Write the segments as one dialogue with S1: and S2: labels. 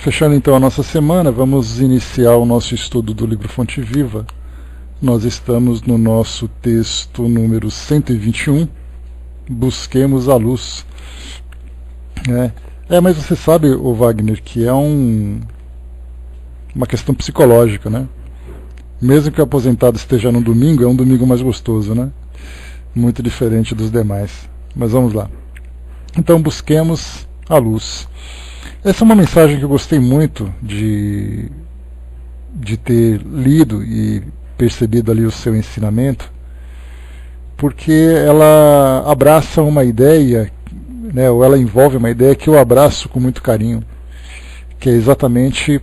S1: Fechando então a nossa semana, vamos iniciar o nosso estudo do livro Fonte Viva. Nós estamos no nosso texto número 121, Busquemos a Luz. Mas você sabe, ô Wagner, que é uma questão psicológica, né? Mesmo que o aposentado esteja no domingo, é um domingo mais gostoso, né? Muito diferente dos demais. Mas vamos lá. Então, busquemos a luz. Essa é uma mensagem que eu gostei muito de ter lido e percebido ali o seu ensinamento, porque ela abraça uma ideia, né, ou ela envolve uma ideia que eu abraço com muito carinho, que é exatamente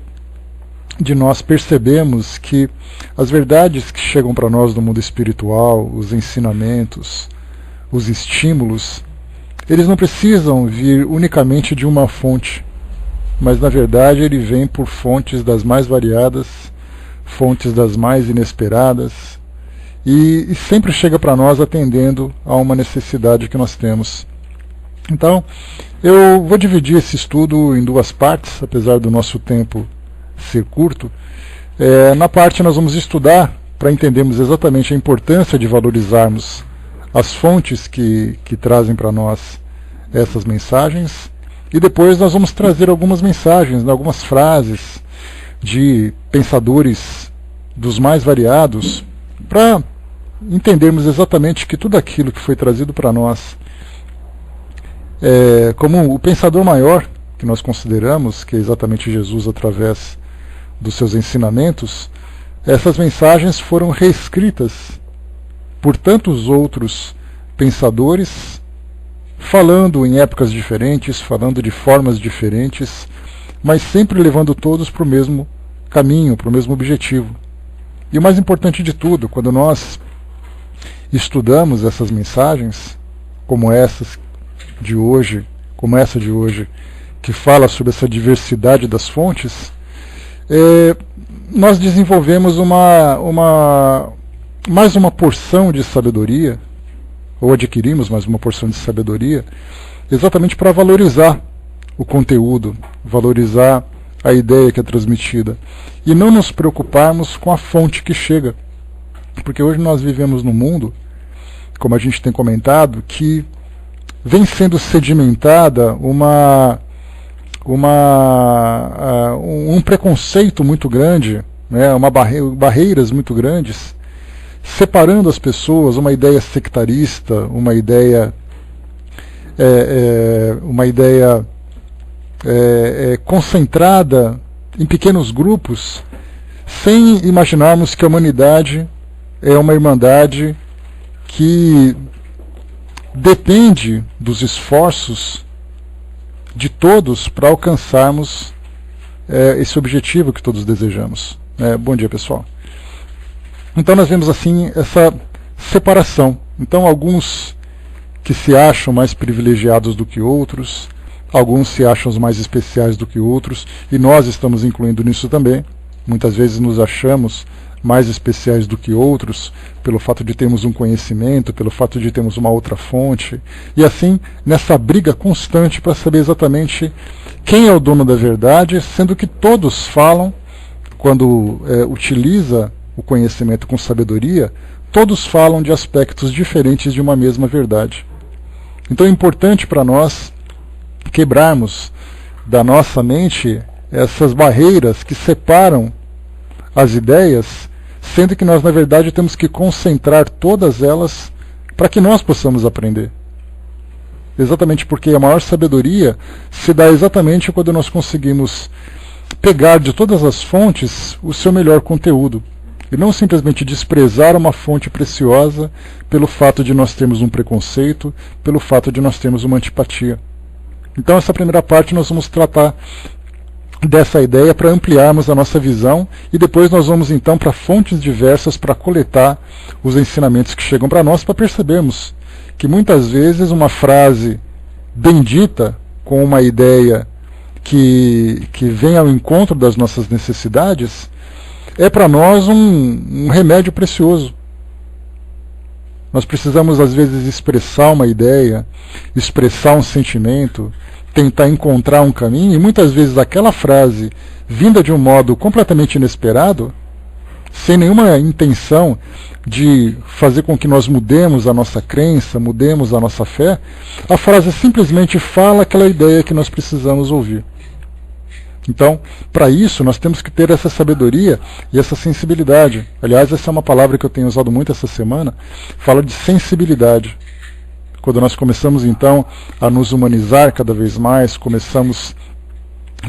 S1: de nós percebemos que as verdades que chegam para nós do mundo espiritual, os ensinamentos, os estímulos, eles não precisam vir unicamente de uma fonte, mas na verdade ele vem por fontes das mais variadas, fontes das mais inesperadas, e sempre chega para nós atendendo a uma necessidade que nós temos. Então, eu vou dividir esse estudo em duas partes, apesar do nosso tempo ser curto. Na parte nós vamos estudar para entendermos exatamente a importância de valorizarmos as fontes que trazem para nós essas mensagens, e depois nós vamos trazer algumas mensagens, algumas frases de pensadores dos mais variados, para entendermos exatamente que tudo aquilo que foi trazido para nós, como o pensador maior que nós consideramos, que é exatamente Jesus através dos seus ensinamentos, essas mensagens foram reescritas por tantos outros pensadores, falando em épocas diferentes, falando de formas diferentes, mas sempre levando todos para o mesmo caminho, para o mesmo objetivo. E o mais importante de tudo, quando nós estudamos essas mensagens, como essas de hoje, como essa de hoje, que fala sobre essa diversidade das fontes, nós desenvolvemos mais uma porção de sabedoria, ou adquirimos mais uma porção de sabedoria, exatamente para valorizar o conteúdo, valorizar a ideia que é transmitida, e não nos preocuparmos com a fonte que chega. Porque hoje nós vivemos num mundo, como a gente tem comentado, que vem sendo sedimentada um preconceito muito grande, né, barreiras muito grandes, separando as pessoas, uma ideia sectarista, uma ideia concentrada em pequenos grupos, sem imaginarmos que a humanidade é uma irmandade que depende dos esforços de todos para alcançarmos esse objetivo que todos desejamos. Bom dia, pessoal. Então nós vemos assim essa separação. Então alguns que se acham mais privilegiados do que outros, alguns se acham os mais especiais do que outros, e nós estamos incluindo nisso também. Muitas vezes nos achamos mais especiais do que outros, pelo fato de termos um conhecimento, pelo fato de termos uma outra fonte, e assim nessa briga constante para saber exatamente quem é o dono da verdade, sendo que todos falam, quando utiliza o conhecimento com sabedoria, todos falam de aspectos diferentes de uma mesma verdade. Então é importante para nós quebrarmos da nossa mente essas barreiras que separam as ideias, sendo que nós na verdade temos que concentrar todas elas para que nós possamos aprender. Exatamente porque a maior sabedoria se dá exatamente quando nós conseguimos pegar de todas as fontes o seu melhor conteúdo, e não simplesmente desprezar uma fonte preciosa pelo fato de nós termos um preconceito, pelo fato de nós termos uma antipatia. Então essa primeira parte nós vamos tratar dessa ideia para ampliarmos a nossa visão, e depois nós vamos então para fontes diversas para coletar os ensinamentos que chegam para nós, para percebermos que muitas vezes uma frase bendita com uma ideia que vem ao encontro das nossas necessidades é para nós um remédio precioso. Nós precisamos às vezes expressar uma ideia, expressar um sentimento, tentar encontrar um caminho, e muitas vezes aquela frase, vinda de um modo completamente inesperado, sem nenhuma intenção de fazer com que nós mudemos a nossa crença, mudemos a nossa fé, a frase simplesmente fala aquela ideia que nós precisamos ouvir. Então, para isso, nós temos que ter essa sabedoria e essa sensibilidade. Aliás, essa é uma palavra que eu tenho usado muito essa semana, fala de sensibilidade. Quando nós começamos, então, a nos humanizar cada vez mais, começamos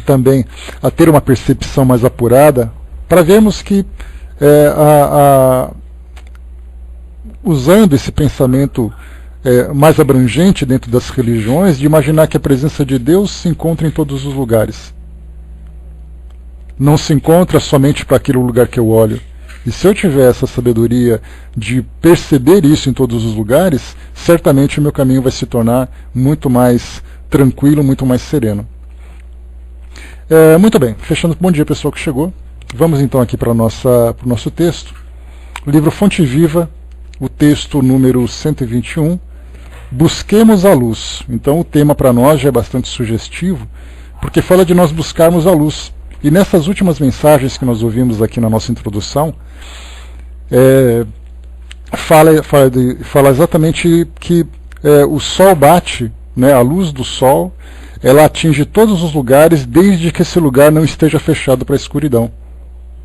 S1: também a ter uma percepção mais apurada, para vermos que, usando esse pensamento mais abrangente dentro das religiões, de imaginar que a presença de Deus se encontra em todos os lugares. Não se encontra somente para aquele lugar que eu olho. E se eu tiver essa sabedoria de perceber isso em todos os lugares, certamente o meu caminho vai se tornar muito mais tranquilo, muito mais sereno. Muito bem, fechando. Bom dia, pessoal que chegou. Vamos então aqui para o nosso texto. O livro Fonte Viva, o texto número 121, Busquemos a Luz. Então o tema para nós já é bastante sugestivo, porque fala de nós buscarmos a luz. E nessas últimas mensagens que nós ouvimos aqui na nossa introdução, fala exatamente que o sol bate, né, a luz do sol, ela atinge todos os lugares, desde que esse lugar não esteja fechado para a escuridão,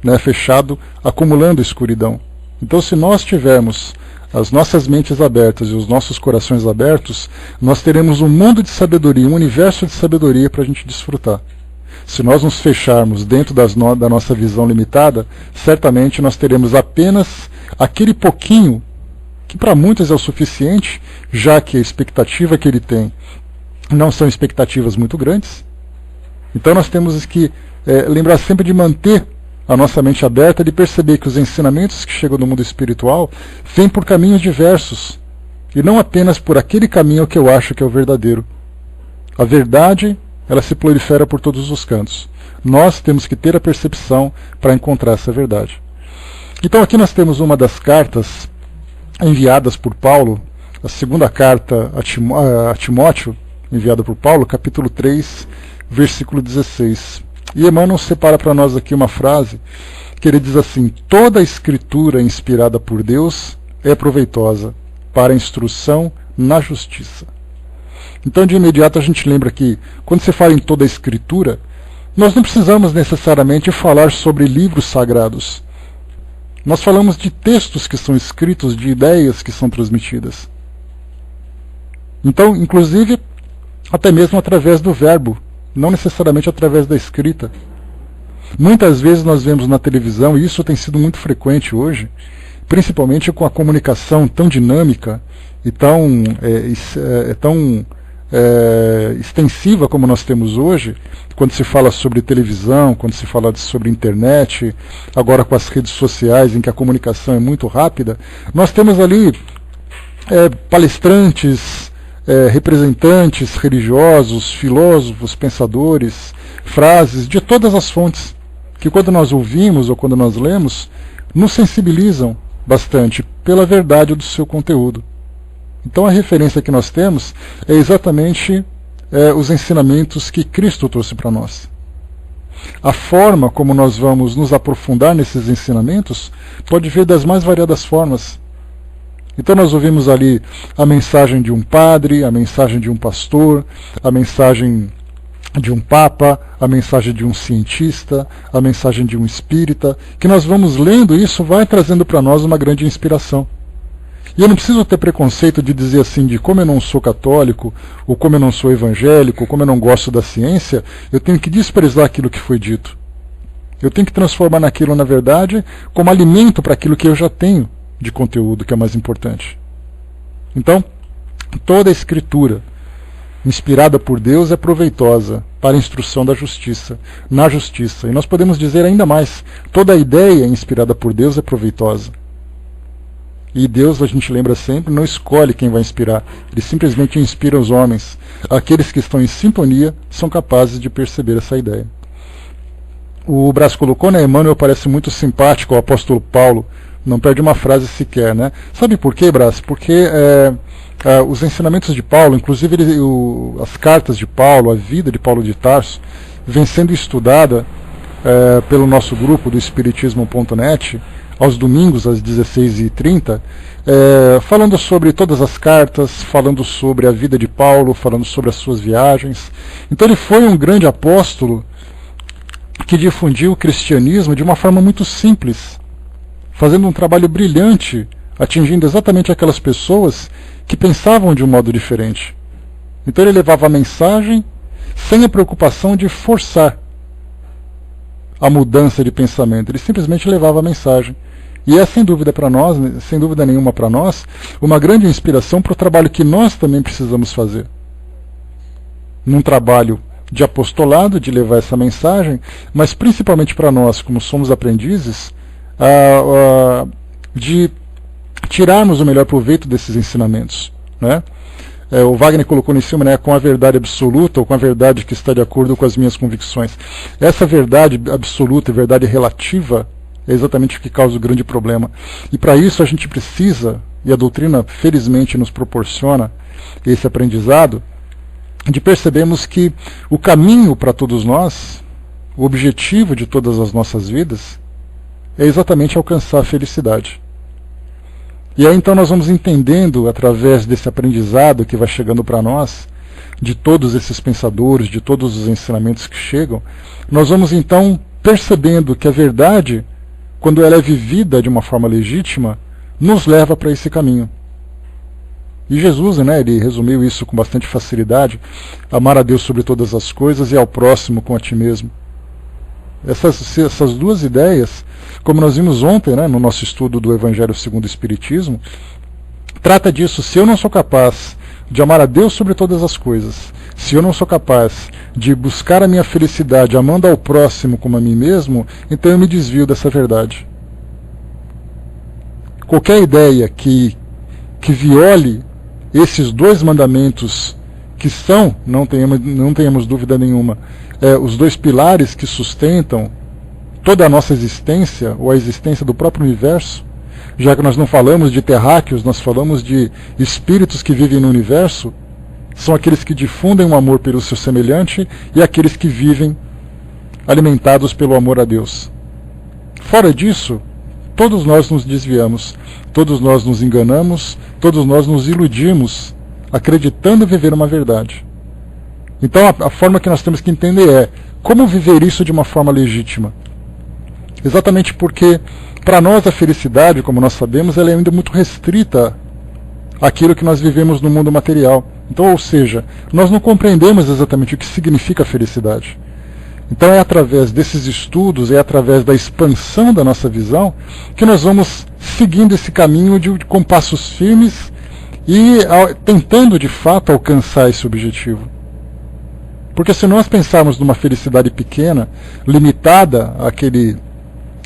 S1: né, fechado, acumulando escuridão. Então, se nós tivermos as nossas mentes abertas e os nossos corações abertos, nós teremos um mundo de sabedoria, um universo de sabedoria para a gente desfrutar. Se nós nos fecharmos dentro da nossa visão limitada, certamente nós teremos apenas aquele pouquinho, que para muitos é o suficiente, já que a expectativa que ele tem não são expectativas muito grandes. Então nós temos que lembrar sempre de manter a nossa mente aberta, de perceber que os ensinamentos que chegam do mundo espiritual vêm por caminhos diversos, e não apenas por aquele caminho que eu acho que é o verdadeiro. A verdade, ela se prolifera por todos os cantos. Nós temos que ter a percepção para encontrar essa verdade. Então aqui nós temos uma das cartas enviadas por Paulo, a segunda carta a Timóteo, enviada por Paulo, capítulo 3, versículo 16. E Emmanuel separa para nós aqui uma frase que ele diz assim: toda a escritura inspirada por Deus é proveitosa para a instrução na justiça. Então, de imediato, a gente lembra que, quando se fala em toda a Escritura, nós não precisamos necessariamente falar sobre livros sagrados. Nós falamos de textos que são escritos, de ideias que são transmitidas. Então, inclusive, até mesmo através do verbo, não necessariamente através da escrita. Muitas vezes nós vemos na televisão, e isso tem sido muito frequente hoje, principalmente com a comunicação tão dinâmica e tão extensiva como nós temos hoje, quando se fala sobre televisão, quando se fala sobre internet, agora com as redes sociais em que a comunicação é muito rápida, nós temos ali palestrantes, representantes religiosos, filósofos, pensadores, frases de todas as fontes, que quando nós ouvimos ou quando nós lemos, nos sensibilizam bastante pela verdade do seu conteúdo. Então a referência que nós temos é exatamente os ensinamentos que Cristo trouxe para nós. A forma como nós vamos nos aprofundar nesses ensinamentos pode vir das mais variadas formas. Então nós ouvimos ali a mensagem de um padre, a mensagem de um pastor, a mensagem de um papa, a mensagem de um cientista, a mensagem de um espírita, que nós vamos lendo e isso vai trazendo para nós uma grande inspiração. E eu não preciso ter preconceito de dizer assim, de como eu não sou católico, ou como eu não sou evangélico, ou como eu não gosto da ciência, eu tenho que desprezar aquilo que foi dito. Eu tenho que transformar naquilo, na verdade, como alimento para aquilo que eu já tenho de conteúdo, que é mais importante. Então, toda a escritura inspirada por Deus é proveitosa para a instrução da justiça, na justiça. E nós podemos dizer ainda mais, toda a ideia inspirada por Deus é proveitosa. E Deus, a gente lembra sempre, não escolhe quem vai inspirar. Ele simplesmente inspira os homens. Aqueles que estão em sintonia são capazes de perceber essa ideia. O Brás colocou, né, Emmanuel parece muito simpático ao apóstolo Paulo, Não perde uma frase sequer, né? Sabe por quê, Brás? Porque os ensinamentos de Paulo, inclusive as cartas de Paulo, a vida de Paulo de Tarso, vem sendo estudada pelo nosso grupo do Espiritismo.net, aos domingos, às 16h30, falando sobre todas as cartas, falando sobre a vida de Paulo, falando sobre as suas viagens. Então ele foi um grande apóstolo que difundiu o cristianismo de uma forma muito simples, fazendo um trabalho brilhante, atingindo exatamente aquelas pessoas que pensavam de um modo diferente. Então ele levava a mensagem sem a preocupação de forçar a mudança de pensamento. Ele simplesmente levava a mensagem. E é sem dúvida para nós, sem dúvida nenhuma para nós, uma grande inspiração para o trabalho que nós também precisamos fazer. Num trabalho de apostolado, de levar essa mensagem, mas principalmente para nós, como somos aprendizes, de tirarmos o melhor proveito desses ensinamentos, né? O Wagner colocou em cima, né, com a verdade absoluta ou com a verdade que está de acordo com as minhas convicções. Essa verdade absoluta e verdade relativa é exatamente o que causa o grande problema. E para isso a gente precisa, e a doutrina felizmente nos proporciona esse aprendizado, de percebermos que o caminho para todos nós, o objetivo de todas as nossas vidas, é exatamente alcançar a felicidade. E aí então nós vamos entendendo, através desse aprendizado que vai chegando para nós, de todos esses pensadores, de todos os ensinamentos que chegam, nós vamos então percebendo que a verdade, quando ela é vivida de uma forma legítima, nos leva para esse caminho. E Jesus, né, ele resumiu isso com bastante facilidade: amar a Deus sobre todas as coisas e ao próximo com a ti mesmo. Essas duas ideias, como nós vimos ontem, né, no nosso estudo do Evangelho segundo o Espiritismo, trata disso. Se eu não sou capaz de amar a Deus sobre todas as coisas, se eu não sou capaz de buscar a minha felicidade amando ao próximo como a mim mesmo, então eu me desvio dessa verdade. Qualquer ideia que viole esses dois mandamentos, que são, não tenhamos dúvida nenhuma, os dois pilares que sustentam toda a nossa existência, ou a existência do próprio universo, já que nós não falamos de terráqueos, nós falamos de espíritos que vivem no universo, são aqueles que difundem o amor pelo seu semelhante e aqueles que vivem alimentados pelo amor a Deus. Fora disso, todos nós nos desviamos, todos nós nos enganamos, todos nós nos iludimos, acreditando viver uma verdade. Então a forma que nós temos que entender é como viver isso de uma forma legítima. Exatamente porque, para nós, a felicidade, como nós sabemos, ela é ainda muito restrita àquilo que nós vivemos no mundo material. Então, ou seja, nós não compreendemos exatamente o que significa a felicidade. Então é através desses estudos, é através da expansão da nossa visão, que nós vamos seguindo esse caminho com passos firmes e tentando de fato alcançar esse objetivo. Porque se nós pensarmos numa felicidade pequena, limitada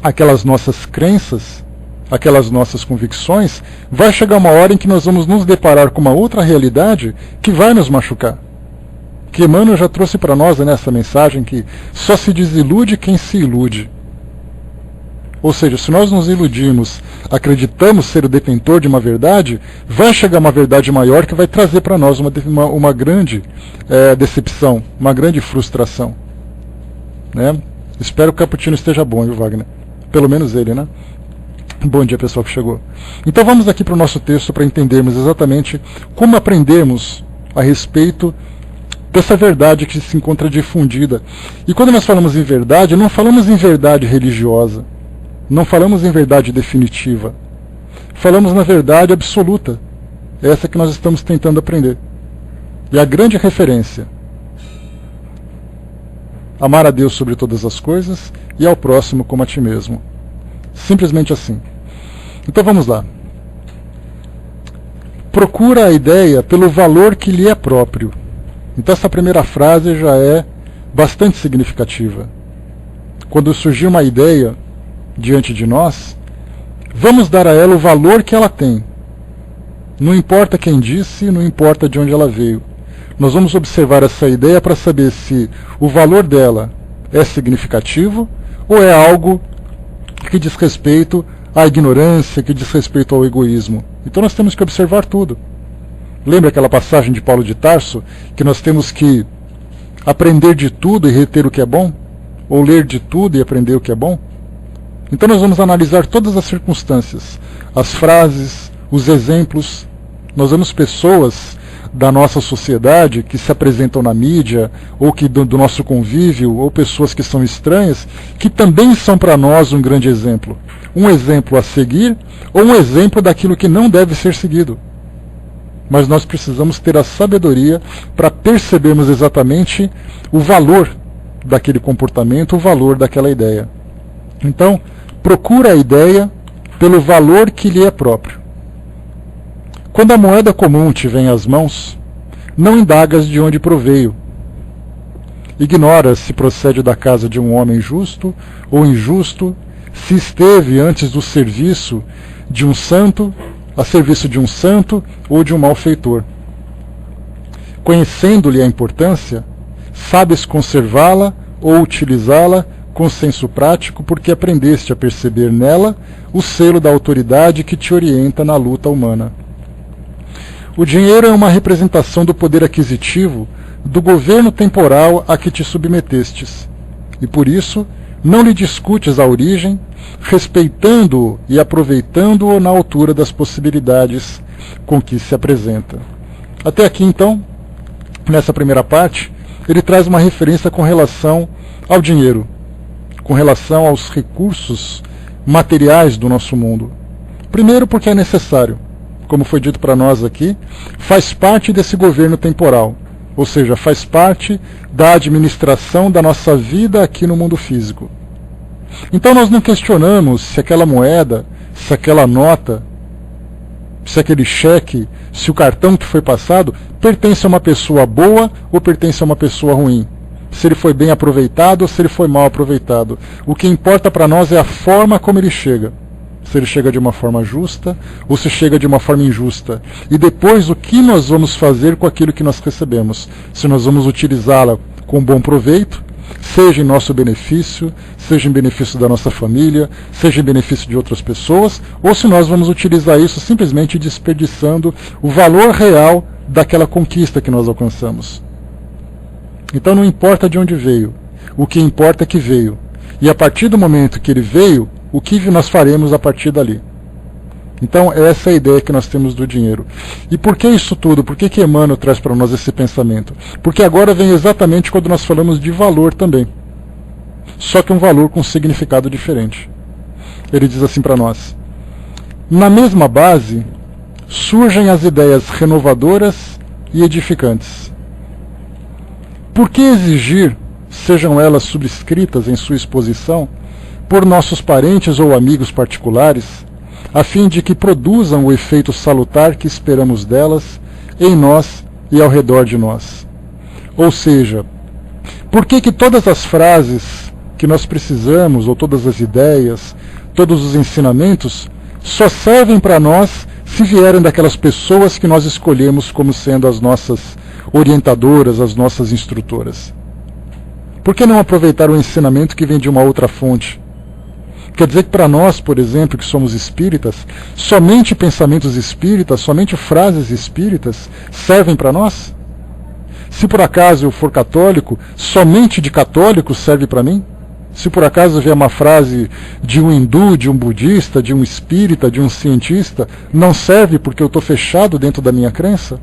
S1: àquelas nossas crenças, aquelas nossas convicções, vai chegar uma hora em que nós vamos nos deparar com uma outra realidade que vai nos machucar. Que Emmanuel já trouxe para nós nessa mensagem que só se desilude quem se ilude. Ou seja, se nós nos iludimos, acreditamos ser o detentor de uma verdade, vai chegar uma verdade maior que vai trazer para nós uma grande decepção, uma grande frustração. Né? Espero que o cappuccino esteja bom, viu, Wagner? Pelo menos ele, né? Bom dia, pessoal que chegou. Então vamos aqui para o nosso texto para entendermos exatamente como aprendemos a respeito dessa verdade que se encontra difundida. E quando nós falamos em verdade, não falamos em verdade religiosa, não falamos em verdade definitiva, falamos na verdade absoluta, essa que nós estamos tentando aprender. E a grande referência: amar a Deus sobre todas as coisas e ao próximo como a ti mesmo. Simplesmente assim. Então vamos lá. Procura a ideia pelo valor que lhe é próprio. Então essa primeira frase já é bastante significativa. Quando surgir uma ideia diante de nós, vamos dar a ela o valor que ela tem. Não importa quem disse, não importa de onde ela veio. Nós vamos observar essa ideia para saber se o valor dela é significativo ou é algo que diz respeito à ignorância, que diz respeito ao egoísmo. Então nós temos que observar tudo. Lembra aquela passagem de Paulo de Tarso, que nós temos que aprender de tudo e reter o que é bom? Ou ler de tudo e aprender o que é bom? Então nós vamos analisar todas as circunstâncias, as frases, os exemplos. Nós vemos pessoas da nossa sociedade que se apresentam na mídia, ou que do nosso convívio, ou pessoas que são estranhas, que também são para nós um grande exemplo. Um exemplo a seguir, ou um exemplo daquilo que não deve ser seguido. Mas nós precisamos ter a sabedoria para percebermos exatamente o valor daquele comportamento, o valor daquela ideia. Então, procura a ideia pelo valor que lhe é próprio. Quando a moeda comum te vem às mãos, não indagas de onde proveio. Ignora se procede da casa de um homem justo ou injusto, se esteve antes do serviço de um santo, a serviço de um santo ou de um malfeitor. Conhecendo-lhe a importância, sabes conservá-la ou utilizá-la com senso prático, porque aprendeste a perceber nela o selo da autoridade que te orienta na luta humana. O dinheiro é uma representação do poder aquisitivo do governo temporal a que te submetestes, e por isso não lhe discutes a origem, respeitando-o e aproveitando-o na altura das possibilidades com que se apresenta. Até aqui, então, nessa primeira parte, ele traz uma referência com relação ao dinheiro, com relação aos recursos materiais do nosso mundo. Primeiro, porque é necessário. Como foi dito para nós aqui, faz parte desse governo temporal, ou seja, faz parte da administração da nossa vida aqui no mundo físico. Então nós não questionamos se aquela moeda, se aquela nota, se aquele cheque, se o cartão que foi passado pertence a uma pessoa boa ou pertence a uma pessoa ruim. Se ele foi bem aproveitado ou se ele foi mal aproveitado. O que importa para nós é a forma como ele chega. Se ele chega de uma forma justa ou se chega de uma forma injusta. E depois o que nós vamos fazer com aquilo que nós recebemos. Se nós vamos utilizá-la com bom proveito, seja em nosso benefício, seja em benefício da nossa família, seja em benefício de outras pessoas, ou se nós vamos utilizar isso simplesmente desperdiçando o valor real daquela conquista que nós alcançamos. Então não importa de onde veio, o que importa é que veio. E a partir do momento que ele veio, o que nós faremos a partir dali? Então essa é a ideia que nós temos do dinheiro. E por que isso tudo? Por que Emmanuel traz para nós esse pensamento? Porque agora vem exatamente quando nós falamos de valor também. Só que um valor com significado diferente. Ele diz assim para nós: na mesma base surgem as ideias renovadoras e edificantes. Por que exigir, sejam elas subscritas em sua exposição, por nossos parentes ou amigos particulares, a fim de que produzam o efeito salutar que esperamos delas, em nós e ao redor de nós? Ou seja, por que todas as frases que nós precisamos, ou todas as ideias, todos os ensinamentos, só servem para nós se vierem daquelas pessoas que nós escolhemos como sendo as nossas orientadoras, as nossas instrutoras? Por que não aproveitar o ensinamento que vem de uma outra fonte? Quer dizer que para nós, por exemplo, que somos espíritas, somente pensamentos espíritas, somente frases espíritas servem para nós? Se por acaso eu for católico, somente de católico serve para mim? Se por acaso vier uma frase de um hindu, de um budista, de um espírita, de um cientista, não serve porque eu estou fechado dentro da minha crença?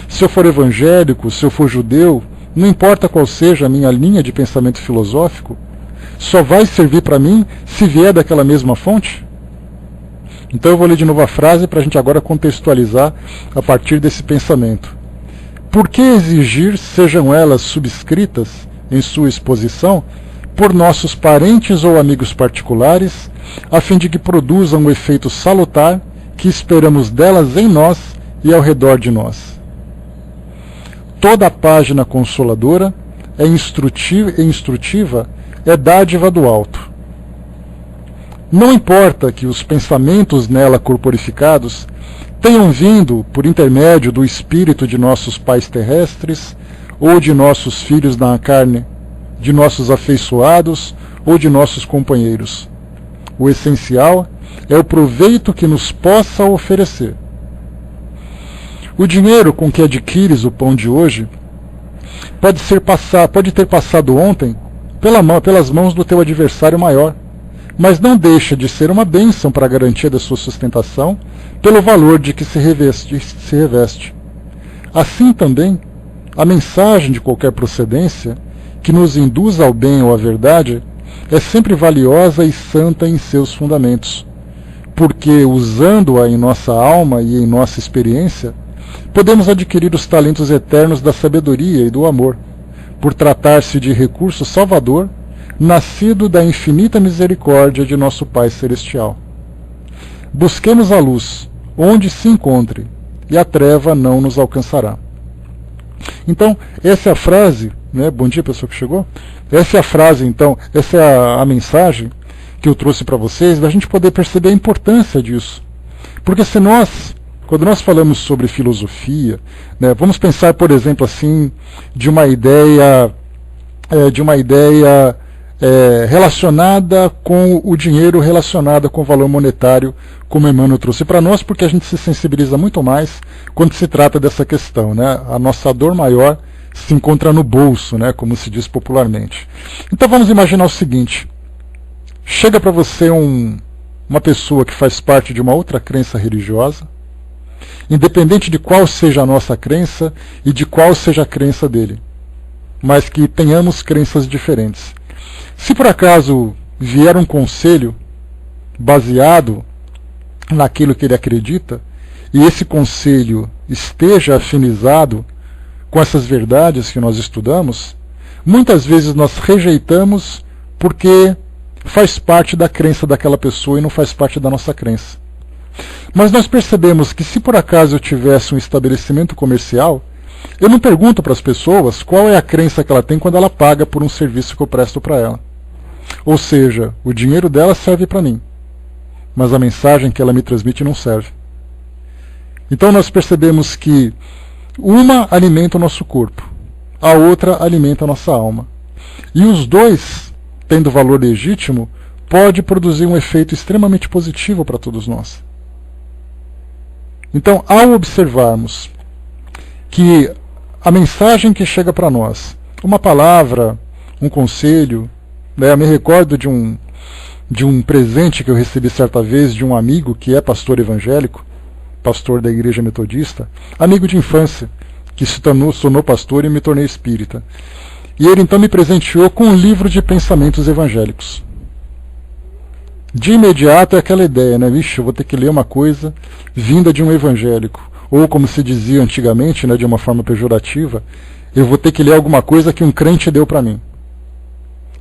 S1: Se eu for evangélico, se eu for judeu, não importa qual seja a minha linha de pensamento filosófico, só vai servir para mim se vier daquela mesma fonte? Então eu vou ler de novo a frase para a gente agora contextualizar a partir desse pensamento. Por que exigir, sejam elas subscritas em sua exposição, por nossos parentes ou amigos particulares, a fim de que produzam o efeito salutar que esperamos delas em nós e ao redor de nós? Toda a página consoladora é instrutiva, é dádiva do alto. Não importa que os pensamentos nela corporificados tenham vindo por intermédio do espírito de nossos pais terrestres, ou de nossos filhos na carne, de nossos afeiçoados ou de nossos companheiros. O essencial é o proveito que nos possa oferecer. O dinheiro com que adquires o pão de hoje pode ter passado ontem pelas mãos do teu adversário maior, mas não deixa de ser uma bênção para a garantia da sua sustentação pelo valor de que se reveste. Assim também, a mensagem de qualquer procedência que nos induz ao bem ou à verdade é sempre valiosa e santa em seus fundamentos, porque, usando-a em nossa alma e em nossa experiência, podemos adquirir os talentos eternos da sabedoria e do amor, por tratar-se de recurso salvador, nascido da infinita misericórdia de nosso Pai Celestial. Busquemos a luz, onde se encontre, e a treva não nos alcançará. Então, essa é a frase, né? Bom dia, pessoa que chegou. Essa é a frase, então, essa é a mensagem que eu trouxe para vocês, da gente poder perceber a importância disso. Porque se nós, quando nós falamos sobre filosofia, né, vamos pensar, por exemplo, assim, de uma ideia relacionada com o dinheiro, relacionada com o valor monetário, como Emmanuel trouxe para nós, porque a gente se sensibiliza muito mais quando se trata dessa questão, né? A nossa dor maior se encontra no bolso, né? Como se diz popularmente. Então vamos imaginar o seguinte: chega para você uma pessoa que faz parte de uma outra crença religiosa, independente de qual seja a nossa crença e de qual seja a crença dele, mas que tenhamos crenças diferentes. Se por acaso vier um conselho baseado naquilo que ele acredita, e esse conselho esteja afinizado com essas verdades que nós estudamos, muitas vezes nós rejeitamos porque faz parte da crença daquela pessoa e não faz parte da nossa crença. Mas nós percebemos que, se por acaso eu tivesse um estabelecimento comercial, eu não pergunto para as pessoas qual é a crença que ela tem quando ela paga por um serviço que eu presto para ela. Ou seja, o dinheiro dela serve para mim, mas a mensagem que ela me transmite não serve. Então nós percebemos que uma alimenta o nosso corpo, a outra alimenta a nossa alma. E os dois, tendo valor legítimo, pode produzir um efeito extremamente positivo para todos nós. Então, ao observarmos que a mensagem que chega para nós, uma palavra, um conselho, né, eu me recordo de um presente que eu recebi certa vez de um amigo que é pastor evangélico, pastor da igreja metodista, amigo de infância, que se tornou pastor e me tornei espírita. E ele então me presenteou com um livro de pensamentos evangélicos. De imediato é aquela ideia, né? Vixe, eu vou ter que ler uma coisa vinda de um evangélico. Ou, como se dizia antigamente, né, de uma forma pejorativa, eu vou ter que ler alguma coisa que um crente deu para mim.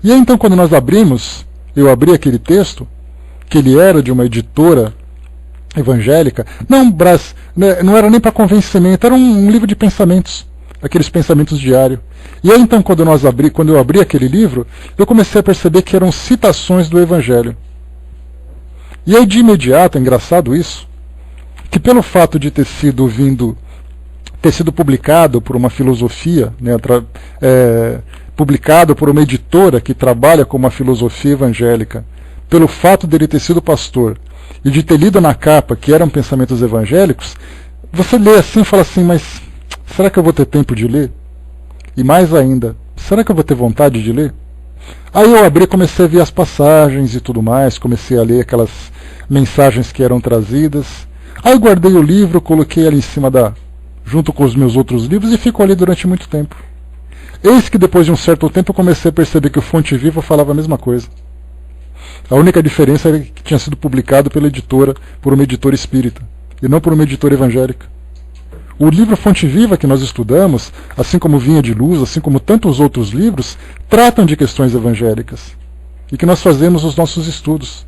S1: E aí então, quando nós eu abri aquele texto, que ele era de uma editora evangélica, não era nem para convencimento, era um livro de pensamentos, aqueles pensamentos diários. E aí então, quando eu abri aquele livro, eu comecei a perceber que eram citações do Evangelho. E aí de imediato, é engraçado isso, que pelo fato de ter sido publicado por uma filosofia, né, publicado por uma editora que trabalha com uma filosofia evangélica, pelo fato dele ter sido pastor e de ter lido na capa que eram pensamentos evangélicos, você lê assim e fala assim, mas será que eu vou ter tempo de ler? E mais ainda, será que eu vou ter vontade de ler? Aí eu abri, comecei a ver as passagens e tudo mais, comecei a ler aquelas mensagens que eram trazidas. Aí eu guardei o livro, coloquei ali em cima junto com os meus outros livros e ficou ali durante muito tempo. Eis que depois de um certo tempo eu comecei a perceber que o Fonte Viva falava a mesma coisa. A única diferença era que tinha sido publicado por uma editora espírita, e não por uma editora evangélica. O livro Fonte Viva que nós estudamos, assim como Vinha de Luz, assim como tantos outros livros, tratam de questões evangélicas, e que nós fazemos os nossos estudos.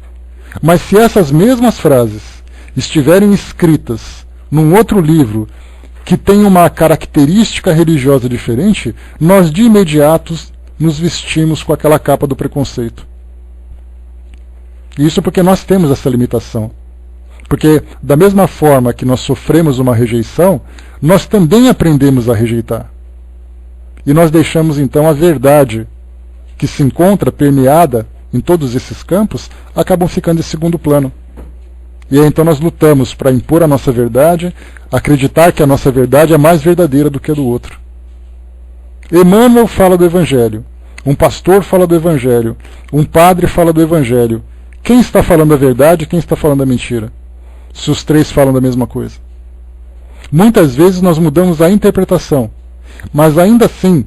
S1: Mas se essas mesmas frases estiverem escritas num outro livro que tem uma característica religiosa diferente, nós de imediato nos vestimos com aquela capa do preconceito. Isso porque nós temos essa limitação. Porque da mesma forma que nós sofremos uma rejeição, nós também aprendemos a rejeitar. E nós deixamos então a verdade que se encontra permeada em todos esses campos, acabam ficando em segundo plano. E aí então nós lutamos para impor a nossa verdade, acreditar que a nossa verdade é mais verdadeira do que a do outro. Emmanuel fala do Evangelho, um pastor fala do Evangelho, um padre fala do Evangelho. Quem está falando a verdade e quem está falando a mentira? Se os três falam da mesma coisa. Muitas vezes nós mudamos a interpretação, mas ainda assim,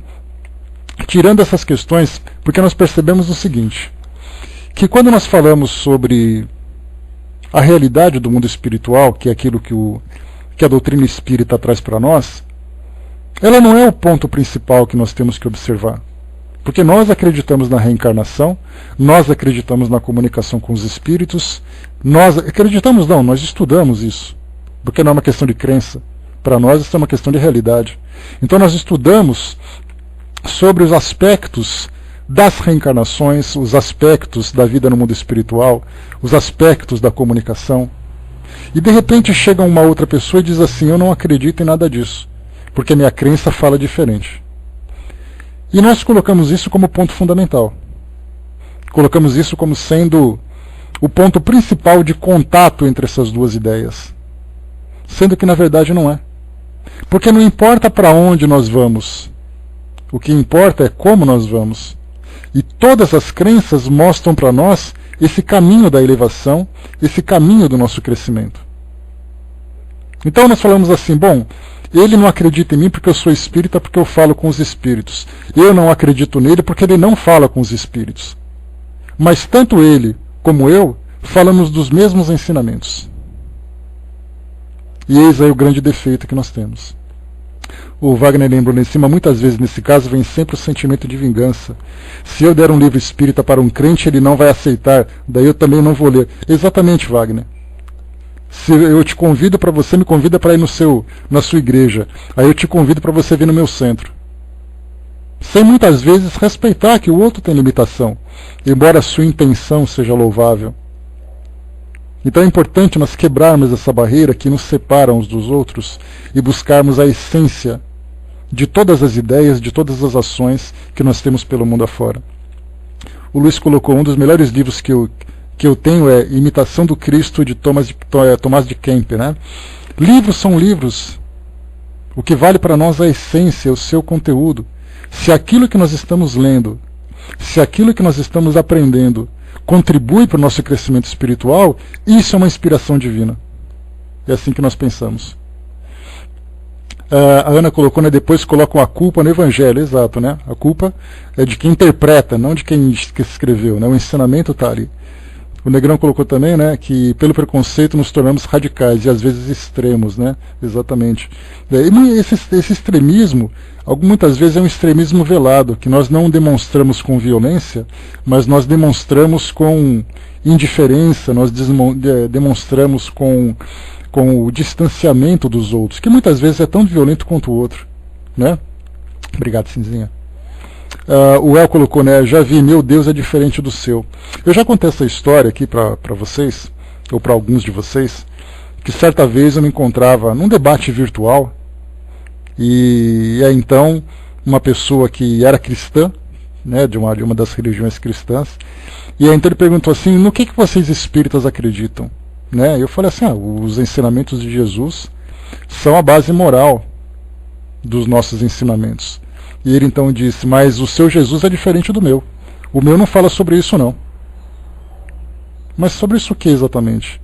S1: tirando essas questões, porque nós percebemos o seguinte, que quando nós falamos sobre a realidade do mundo espiritual, que é aquilo que a doutrina espírita traz para nós, ela não é o ponto principal que nós temos que observar. Porque nós acreditamos na reencarnação, nós acreditamos na comunicação com os espíritos, nós estudamos isso, porque não é uma questão de crença. Para nós isso é uma questão de realidade. Então nós estudamos sobre os aspectos das reencarnações, os aspectos da vida no mundo espiritual, os aspectos da comunicação. E de repente chega uma outra pessoa e diz assim, eu não acredito em nada disso, porque minha crença fala diferente. E nós colocamos isso como ponto fundamental. Colocamos isso como sendo o ponto principal de contato entre essas duas ideias. Sendo que na verdade não é. Porque não importa para onde nós vamos. O que importa é como nós vamos. E todas as crenças mostram para nós esse caminho da elevação, esse caminho do nosso crescimento. Então nós falamos assim, bom, ele não acredita em mim porque eu sou espírita, porque eu falo com os espíritos. Eu não acredito nele porque ele não fala com os espíritos. Mas tanto ele como eu falamos dos mesmos ensinamentos. E eis aí o grande defeito que nós temos. O Wagner lembrou lá em cima, muitas vezes nesse caso vem sempre o sentimento de vingança. Se eu der um livro espírita para um crente, ele não vai aceitar, daí eu também não vou ler. Exatamente, Wagner. Se eu te convido para você, me convida para ir na sua igreja. Aí eu te convido para você vir no meu centro. Sem muitas vezes respeitar que o outro tem limitação, embora a sua intenção seja louvável. Então é importante nós quebrarmos essa barreira que nos separa uns dos outros e buscarmos a essência de todas as ideias, de todas as ações que nós temos pelo mundo afora. O Luiz colocou um dos melhores livros que eu tenho é Imitação do Cristo, de Tomás de Kempis, né? Livros são livros. O que vale para nós é a essência, o seu conteúdo. Se aquilo que nós estamos lendo, se aquilo que nós estamos aprendendo contribui para o nosso crescimento espiritual, isso é uma inspiração divina. É assim que nós pensamos. A Ana colocou, né, depois colocam a culpa no Evangelho, exato, né? A culpa é de quem interpreta, não de quem escreveu, né? O ensinamento está ali. O Negrão colocou também, né, que pelo preconceito nos tornamos radicais e às vezes extremos, né? Exatamente. E esse extremismo, muitas vezes é um extremismo velado, que nós não demonstramos com violência, mas nós demonstramos com indiferença, nós demonstramos com o distanciamento dos outros, que muitas vezes é tão violento quanto o outro, né? Obrigado, Cinzinha. O El colocou, né, já vi, meu Deus é diferente do seu. Eu já contei essa história aqui para vocês, ou para alguns de vocês, que certa vez eu me encontrava num debate virtual, e aí então uma pessoa que era cristã, né, de uma das religiões cristãs, e aí então ele perguntou assim, no que vocês espíritas acreditam? Né? Eu falei assim, os ensinamentos de Jesus são a base moral dos nossos ensinamentos. E ele então disse, mas o seu Jesus é diferente do meu. O meu não fala sobre isso não. Mas sobre isso o que exatamente?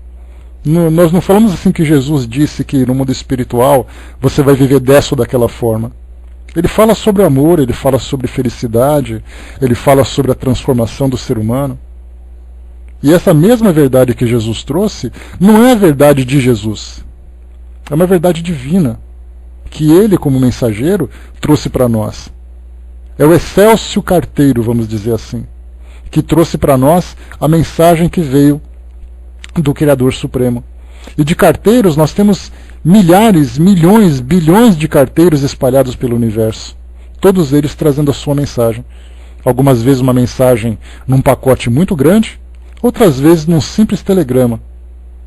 S1: Nós não falamos assim que Jesus disse que no mundo espiritual você vai viver dessa ou daquela forma. Ele fala sobre amor, ele fala sobre felicidade, ele fala sobre a transformação do ser humano. E essa mesma verdade que Jesus trouxe não é a verdade de Jesus. É uma verdade divina, que ele, como mensageiro, trouxe para nós. É o Excelsior Carteiro, vamos dizer assim, que trouxe para nós a mensagem que veio do Criador Supremo. E de carteiros nós temos milhares, milhões, bilhões de carteiros espalhados pelo universo, todos eles trazendo a sua mensagem. Algumas vezes uma mensagem num pacote muito grande, outras vezes num simples telegrama.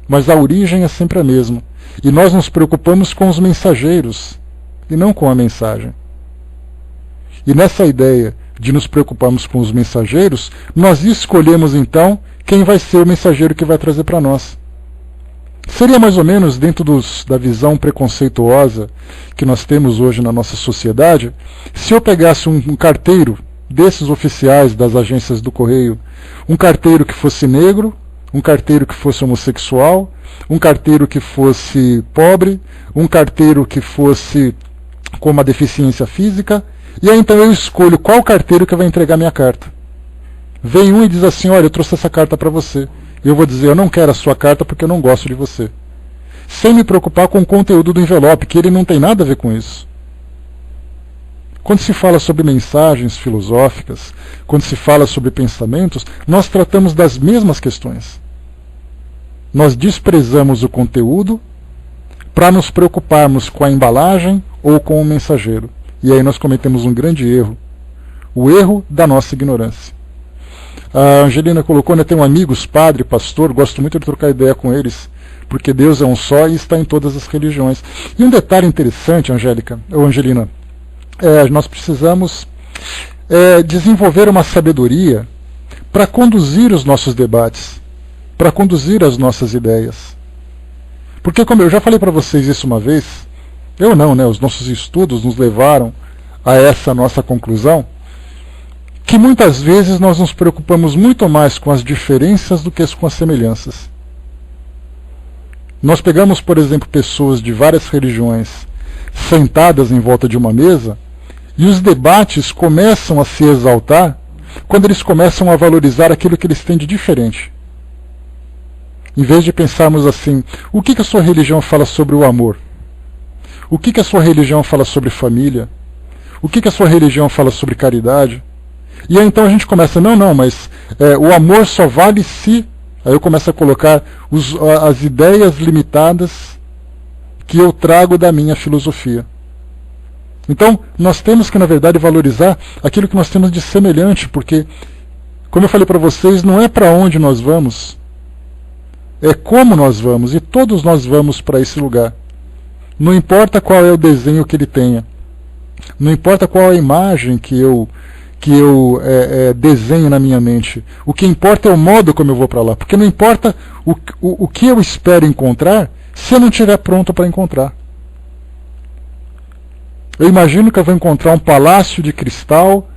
S1: Mas a origem é sempre a mesma. E nós nos preocupamos com os mensageiros e não com a mensagem. E nessa ideia de nos preocuparmos com os mensageiros, nós escolhemos então quem vai ser o mensageiro que vai trazer para nós. Seria mais ou menos dentro da visão preconceituosa que nós temos hoje na nossa sociedade, se eu pegasse um carteiro desses oficiais das agências do Correio, um carteiro que fosse negro, um carteiro que fosse homossexual, um carteiro que fosse pobre, um carteiro que fosse com uma deficiência física, e aí então eu escolho qual carteiro que vai entregar minha carta. Vem um e diz assim, olha, eu trouxe essa carta para você. E eu vou dizer, eu não quero a sua carta porque eu não gosto de você. Sem me preocupar com o conteúdo do envelope, que ele não tem nada a ver com isso. Quando se fala sobre mensagens filosóficas, quando se fala sobre pensamentos, nós tratamos das mesmas questões. Nós desprezamos o conteúdo para nos preocuparmos com a embalagem ou com o mensageiro. E aí nós cometemos um grande erro. O erro da nossa ignorância. A Angelina colocou, né, tenho amigos, padre, pastor, gosto muito de trocar ideia com eles, porque Deus é um só e está em todas as religiões. E um detalhe interessante, Angelina, nós precisamos desenvolver uma sabedoria para conduzir os nossos debates, para conduzir as nossas ideias. Porque, como eu já falei para vocês isso uma vez, eu não, né, os nossos estudos nos levaram a essa nossa conclusão, que muitas vezes nós nos preocupamos muito mais com as diferenças do que com as semelhanças. Nós pegamos, por exemplo, pessoas de várias religiões sentadas em volta de uma mesa e os debates começam a se exaltar quando eles começam a valorizar aquilo que eles têm de diferente. Em vez de pensarmos assim, o que a sua religião fala sobre o amor? O que a sua religião fala sobre família? O que a sua religião fala sobre caridade? E aí então a gente começa, mas o amor só vale se... Aí eu começo a colocar as ideias limitadas que eu trago da minha filosofia. Então, nós temos que, na verdade, valorizar aquilo que nós temos de semelhante, porque, como eu falei para vocês, não é para onde nós vamos, é como nós vamos, e todos nós vamos para esse lugar. Não importa qual é o desenho que ele tenha, não importa qual é a imagem que eu desenho na minha mente. O que importa é o modo como eu vou para lá. Porque não importa o que eu espero encontrar se eu não estiver pronto para encontrar. Eu imagino que eu vou encontrar um palácio de cristal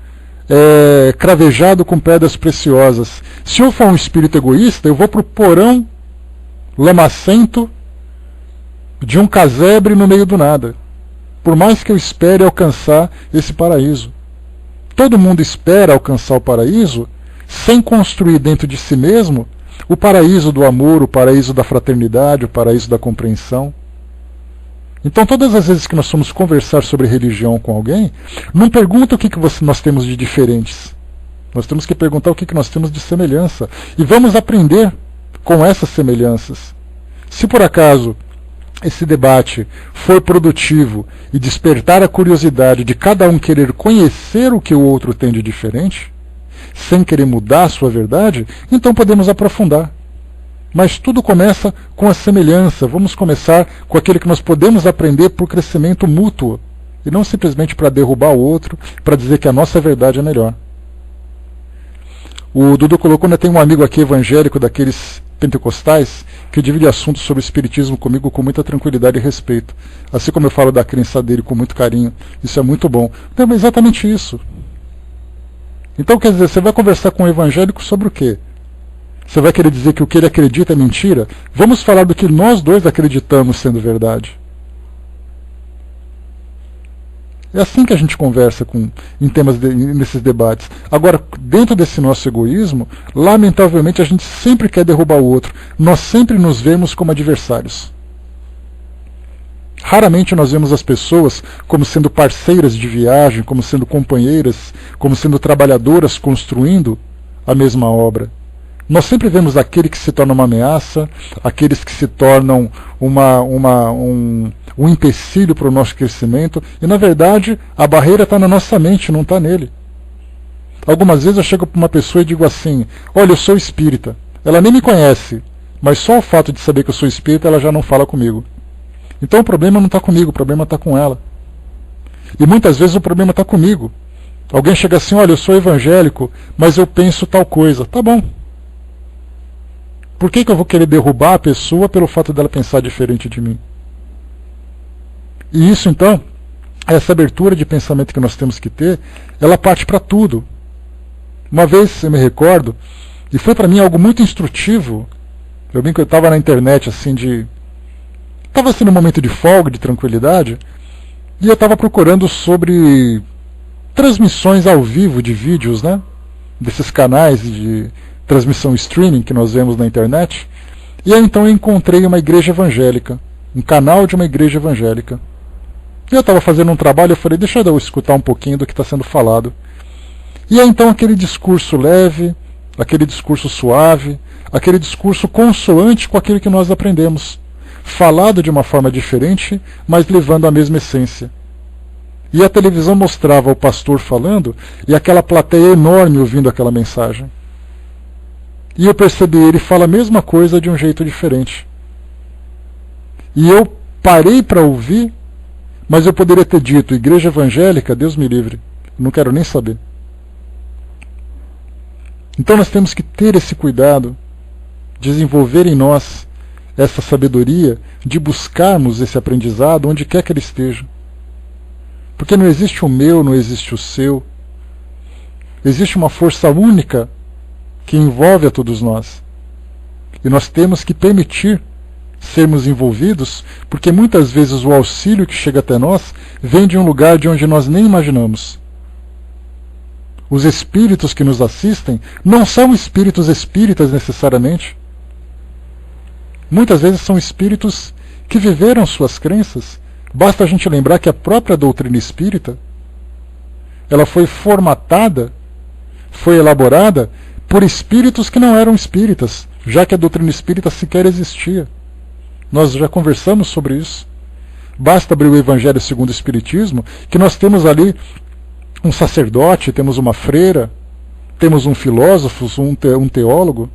S1: cravejado com pedras preciosas. Se eu for um espírito egoísta, eu vou para o porão lamacento de um casebre no meio do nada. Por mais que eu espere alcançar esse paraíso. Todo mundo espera alcançar o paraíso sem construir dentro de si mesmo o paraíso do amor, o paraíso da fraternidade, o paraíso da compreensão. Então, todas as vezes que nós formos conversar sobre religião com alguém, não pergunta o que nós temos de diferentes. Nós temos que perguntar o que nós temos de semelhança. E vamos aprender com essas semelhanças. Se por acaso esse debate for produtivo e despertar a curiosidade de cada um querer conhecer o que o outro tem de diferente, sem querer mudar a sua verdade, então podemos aprofundar. Mas tudo começa com a semelhança. Vamos começar com aquilo que nós podemos aprender por crescimento mútuo, e não simplesmente para derrubar o outro, para dizer que a nossa verdade é melhor. O Dudu colocou, né, tem um amigo aqui evangélico daqueles pentecostais que divide assuntos sobre o espiritismo comigo com muita tranquilidade e respeito, assim como eu falo da crença dele com muito carinho. Isso é muito bom. Não, mas exatamente isso. Então, quer dizer, você vai conversar com um evangélico sobre o quê? Você vai querer dizer que o que ele acredita é mentira? Vamos falar do que nós dois acreditamos sendo verdade. É assim que a gente conversa nesses debates. Agora, dentro desse nosso egoísmo, lamentavelmente a gente sempre quer derrubar o outro. Nós sempre nos vemos como adversários. Raramente nós vemos as pessoas como sendo parceiras de viagem, como sendo companheiras, como sendo trabalhadoras construindo a mesma obra. Nós sempre vemos aquele que se torna uma ameaça, aqueles que se tornam um empecilho para o nosso crescimento, e na verdade a barreira está na nossa mente, não está nele. Algumas vezes eu chego para uma pessoa e digo assim, olha, eu sou espírita. Ela nem me conhece, mas só o fato de saber que eu sou espírita, ela já não fala comigo. Então o problema não está comigo, o problema está com ela. E muitas vezes o problema está comigo. Alguém chega assim, olha, eu sou evangélico, mas eu penso tal coisa. Tá bom. Por que eu vou querer derrubar a pessoa pelo fato dela pensar diferente de mim? E isso, então, essa abertura de pensamento que nós temos que ter, ela parte para tudo. Uma vez, eu me recordo, e foi para mim algo muito instrutivo. Eu bem que eu estava na internet, assim, estava assim num momento de folga, de tranquilidade, e eu estava procurando sobre transmissões ao vivo de vídeos, né? Desses canais de transmissão streaming que nós vemos na internet. E aí então eu encontrei uma igreja evangélica, um canal de uma igreja evangélica. E eu estava fazendo um trabalho, eu falei, deixa eu escutar um pouquinho do que está sendo falado. E aí então aquele discurso leve, aquele discurso suave, aquele discurso consoante com aquilo que nós aprendemos, falado de uma forma diferente, mas levando a mesma essência. E a televisão mostrava o pastor falando e aquela plateia enorme ouvindo aquela mensagem. E eu percebi, ele fala a mesma coisa de um jeito diferente. E eu parei para ouvir, mas eu poderia ter dito, igreja evangélica, Deus me livre, não quero nem saber. Então nós temos que ter esse cuidado, desenvolver em nós essa sabedoria de buscarmos esse aprendizado onde quer que ele esteja. Porque não existe o meu, não existe o seu. Existe uma força única que envolve a todos nós. E nós temos que permitir sermos envolvidos, porque muitas vezes o auxílio que chega até nós vem de um lugar de onde nós nem imaginamos. Os espíritos que nos assistem não são espíritos espíritas necessariamente. Muitas vezes são espíritos que viveram suas crenças. Basta a gente lembrar que a própria doutrina espírita, ela foi formatada, foi elaborada por espíritos que não eram espíritas, já que a doutrina espírita sequer existia. Nós já conversamos sobre isso. Basta abrir o Evangelho segundo o Espiritismo, que nós temos ali um sacerdote, temos uma freira, temos um filósofo, um teólogo.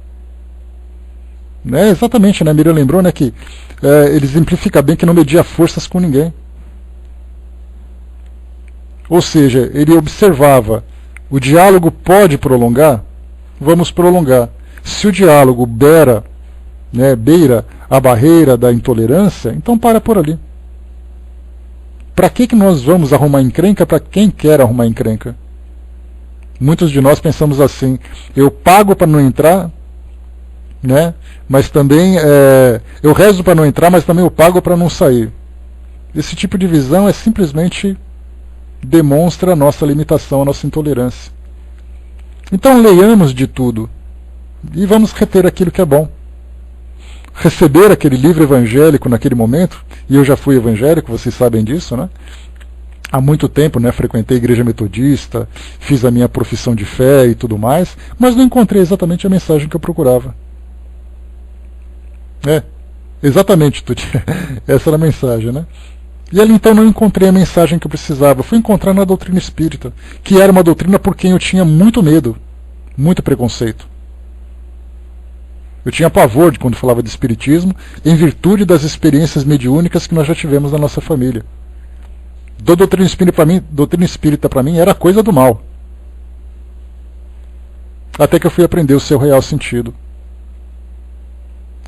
S1: Exatamente, né? Miriam lembrou, né, que ele exemplifica bem que não media forças com ninguém. Ou seja, ele observava, o diálogo pode prolongar? Vamos prolongar. Se o diálogo beira a barreira da intolerância, então para por ali. Para que nós vamos arrumar encrenca para quem quer arrumar encrenca? Muitos de nós pensamos assim, eu pago para não entrar, né? Mas também eu rezo para não entrar, mas também eu pago para não sair. Esse tipo de visão simplesmente demonstra a nossa limitação, a nossa intolerância. Então leiamos de tudo e vamos reter aquilo que é bom. Receber aquele livro evangélico naquele momento, e eu já fui evangélico, vocês sabem disso, né? Há muito tempo, né, frequentei a igreja metodista, fiz a minha profissão de fé e tudo mais, mas não encontrei exatamente a mensagem que eu procurava. Exatamente, Tuti. Essa era a mensagem, né? E ali então não encontrei a mensagem que eu precisava. Fui encontrar na doutrina espírita, que era uma doutrina por quem eu tinha muito medo, muito preconceito. Eu tinha pavor de quando falava de espiritismo, em virtude das experiências mediúnicas que nós já tivemos na nossa família. Doutrina espírita para mim era coisa do mal. Até que eu fui aprender o seu real sentido.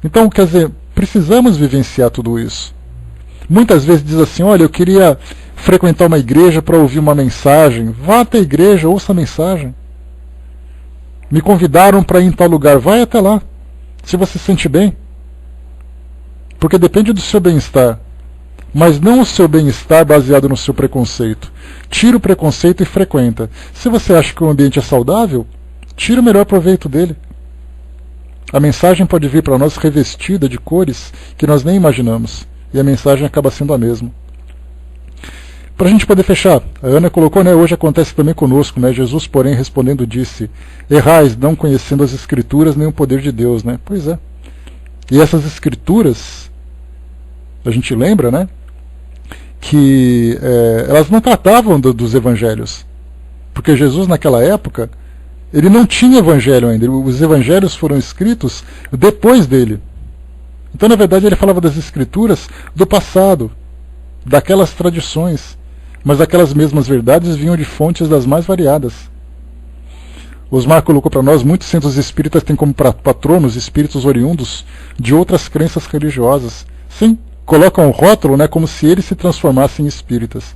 S1: Então, quer dizer, precisamos vivenciar tudo isso. Muitas vezes diz assim, olha, eu queria frequentar uma igreja para ouvir uma mensagem. Vá até a igreja, ouça a mensagem. Me convidaram para ir em tal lugar, vai até lá. Se você se sente bem. Porque depende do seu bem-estar. Mas não o seu bem-estar baseado no seu preconceito. Tira o preconceito e frequenta. Se você acha que o ambiente é saudável, tira o melhor proveito dele. A mensagem pode vir para nós revestida de cores que nós nem imaginamos. E a mensagem acaba sendo a mesma. Para a gente poder fechar, a Ana colocou, né, hoje acontece também conosco, né, Jesus, porém, respondendo, disse, errais, não conhecendo as Escrituras nem o poder de Deus, né? Pois é. E essas Escrituras, a gente lembra, né, que elas não tratavam dos Evangelhos. Porque Jesus, naquela época, ele não tinha Evangelho ainda. Os Evangelhos foram escritos depois dele. Então, na verdade, ele falava das Escrituras do passado, daquelas tradições. Mas aquelas mesmas verdades vinham de fontes das mais variadas. Osmar colocou para nós, muitos centros espíritas têm como patronos espíritos oriundos de outras crenças religiosas. Sim, colocam o rótulo, né, como se eles se transformassem em espíritas.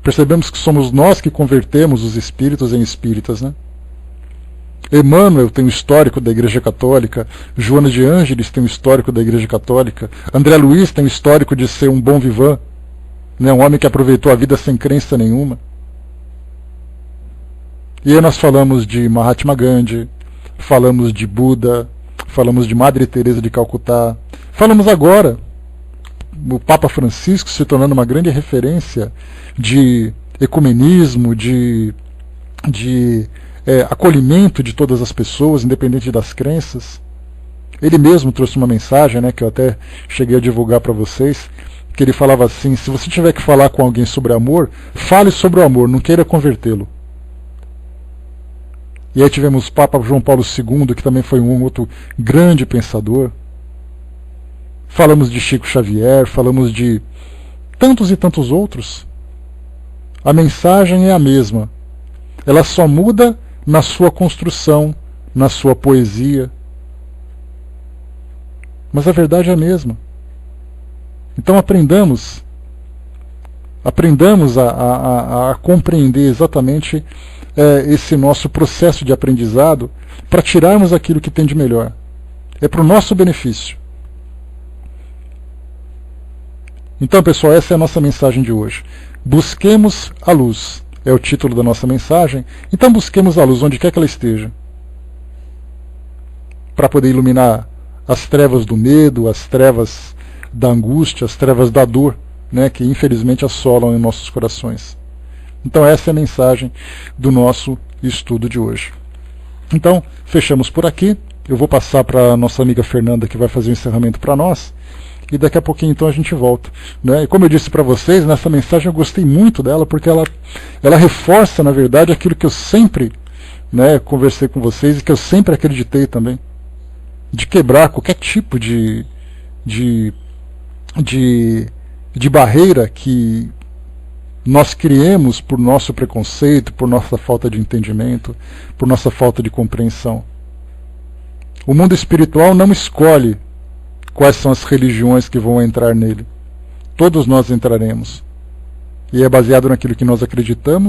S1: Percebemos que somos nós que convertemos os espíritos em espíritas, né? Emmanuel tem um histórico da Igreja Católica, Joana de Ângeles tem um histórico da Igreja Católica, André Luiz tem um histórico de ser um bom vivant, né, um homem que aproveitou a vida sem crença nenhuma. E aí nós falamos de Mahatma Gandhi, falamos de Buda, falamos de Madre Teresa de Calcutá, falamos agora o Papa Francisco se tornando uma grande referência de ecumenismo, de acolhimento de todas as pessoas, independente das crenças. Ele mesmo trouxe uma mensagem, né, que eu até cheguei a divulgar para vocês, que ele falava assim: se você tiver que falar com alguém sobre amor, fale sobre o amor, não queira convertê-lo. E aí tivemos o Papa João Paulo II, que também foi um outro grande pensador. Falamos de Chico Xavier, falamos de tantos e tantos outros. A mensagem é a mesma. Ela só muda na sua construção, na sua poesia. Mas a verdade é a mesma. Então aprendamos a compreender exatamente esse nosso processo de aprendizado para tirarmos aquilo que tem de melhor. É para o nosso benefício. Então, pessoal, essa é a nossa mensagem de hoje. Busquemos a luz. É o título da nossa mensagem. Então busquemos a luz onde quer que ela esteja, para poder iluminar as trevas do medo, as trevas da angústia, as trevas da dor, né, que infelizmente assolam em nossos corações. Então essa é a mensagem do nosso estudo de hoje. Então, fechamos por aqui. Eu vou passar para a nossa amiga Fernanda, que vai fazer o encerramento para nós. E daqui a pouquinho então a gente volta, né? E como eu disse para vocês, nessa mensagem eu gostei muito dela, porque ela reforça, na verdade, aquilo que eu sempre, né, conversei com vocês e que eu sempre acreditei também, de quebrar qualquer tipo de barreira que nós criemos por nosso preconceito, por nossa falta de entendimento, por nossa falta de compreensão. O mundo espiritual não escolhe quais são as religiões que vão entrar nele. Todos nós entraremos. E é baseado naquilo que nós acreditamos